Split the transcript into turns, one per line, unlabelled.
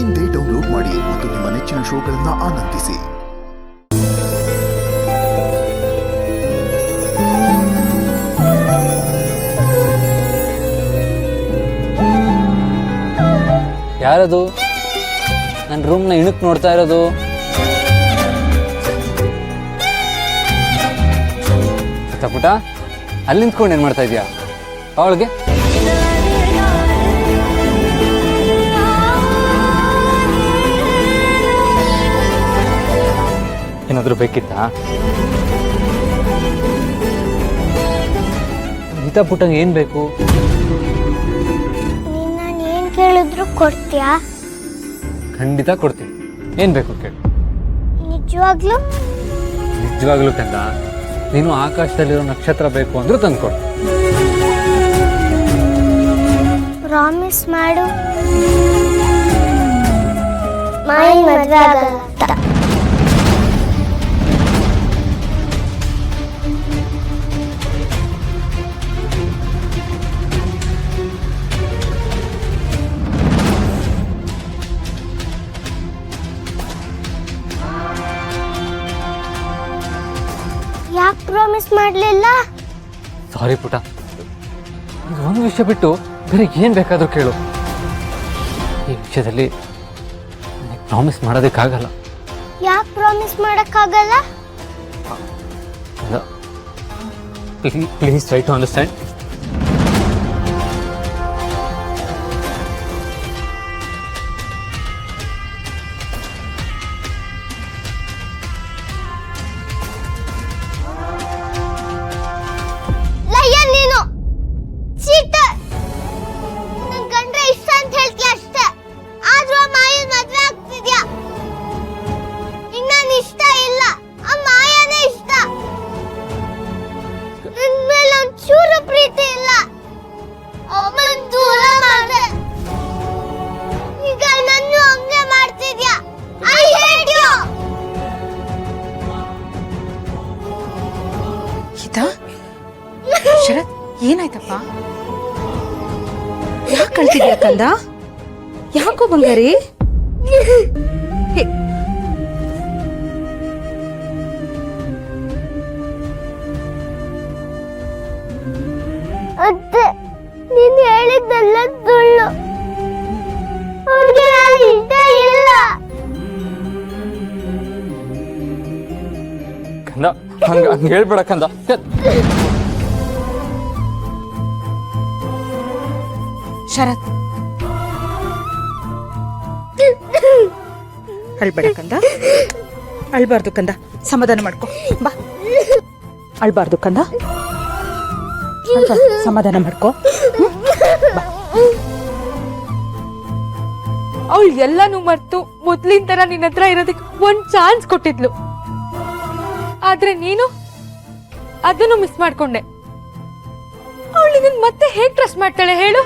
ಇಂದೇ ಡೌನ್ಲೋಡ್ ಮಾಡಿ ಮತ್ತು ನಿಮ್ಮ ನೆಚ್ಚಿನ ಶೋಗಳನ್ನು ಆನಂದಿಸಿ.
ಯಾರದು ನನ್ನ ರೂಮ್ನ ಇಣುಕ್ ನೋಡ್ತಾ ಇರೋದು? ಪುಟ ಅಲ್ಲಿ ನಿಂತ್ಕೊಂಡು ಏನು ಮಾಡ್ತಾ ಇದೀಯಾ? ಅವಳಿಗೆ ಏನಾದರೂ ಬೇಕಿತ್ತಾ? ಗೀತಾ ಪುಟ್ಟಂಗೆ ಏನು ಬೇಕು?
ನಾನು ಏನು ಕೇಳಿದ್ರು ಕೊಡ್ತೀಯಾ?
ಖಂಡಿತ ಕೊಡ್ತೀನಿ. ಏನು ಬೇಕು ಕೇಳಿ.
ನಿಜವಾಗ್ಲೂ?
ನಿಜವಾಗ್ಲೂ ಕಂದ, ನೀನು ಆಕಾಶದಲ್ಲಿರೋ ನಕ್ಷತ್ರ ಬೇಕು ಅಂದ್ರೂ ತಂದ್ಕೊಡು.
ಪ್ರಾಮಿಸ್ ಮಾಡು. ಮಾಯಿ ಮದುವೆ ಆಗಲ್ಲ. ಯಾಕೆ ಪ್ರಾಮಿಸ್ ಮಾಡಲಿಲ್ಲ?
ಸಾರಿ ಪುಟ, ಒಂದು ವಿಷಯ ಬಿಟ್ಟು ಬೇರೆ ಏನು ಬೇಕಾದರೂ ಕೇಳು. ಈ ವಿಷಯದಲ್ಲಿ ಪ್ರಾಮಿಸ್ ಮಾಡೋದಕ್ಕಾಗಲ್ಲ.
ಯಾಕೆ ಪ್ರಾಮಿಸ್ ಮಾಡೋಕ್ಕಾಗಲ್ಲ?
Please try to understand.
Sharath, ಏನಾಯ್ತಪ್ಪ? ಯಾಕೆ ಕಳ್ತಿದ್ಯಾ ಕಂದ? ಯಾಕೋ ಬಂಗಾರಿ?
ಅತ್ತೆ, ನೀನು ಹೇಳಿದ್ದೆಲ್ಲ ಸುಳ್ಳು. ಅವ್ರಿಗೆ ನಾನು ಇಷ್ಟ ಇಲ್ಲ.
ಕಂದ, ಹಂಗೆ ಹೇಳ್ಬೇಡ ಕಂದ.
ಶರತ್, ಅಳ್ಬೇಡ ಕಂದ, ಅಳ್ಬಾರ್ದು ಕಂದ, ಸಮಾಧಾನ ಮಾಡ್ಕೊ ಬಾ. ಅಳ್ಬಾರ್ದು ಕಂದ, ಸಮಾಧಾನ ಮಾಡ್ಕೊ ಬಾ.
ಅವಳು ಎಲ್ಲಾನು ಮರ್ತು ಮೊದ್ಲಿನ ತರ ನಿನ್ನ ಹತ್ರ ಇರೋದಕ್ಕೆ ಒಂದ್ ಚಾನ್ಸ್ ಕೊಟ್ಟಿದ್ಲು. ಆದ್ರೆ ನೀನು ಅದನ್ನು ಮಿಸ್ ಮಾಡ್ಕೊಂಡೆ. ಅವಳು ನಿನ್ನ ಮತ್ತೆ ಹೇಗ್ ಟ್ರಸ್ಟ್ ಮಾಡ್ತಾಳೆ ಹೇಳು?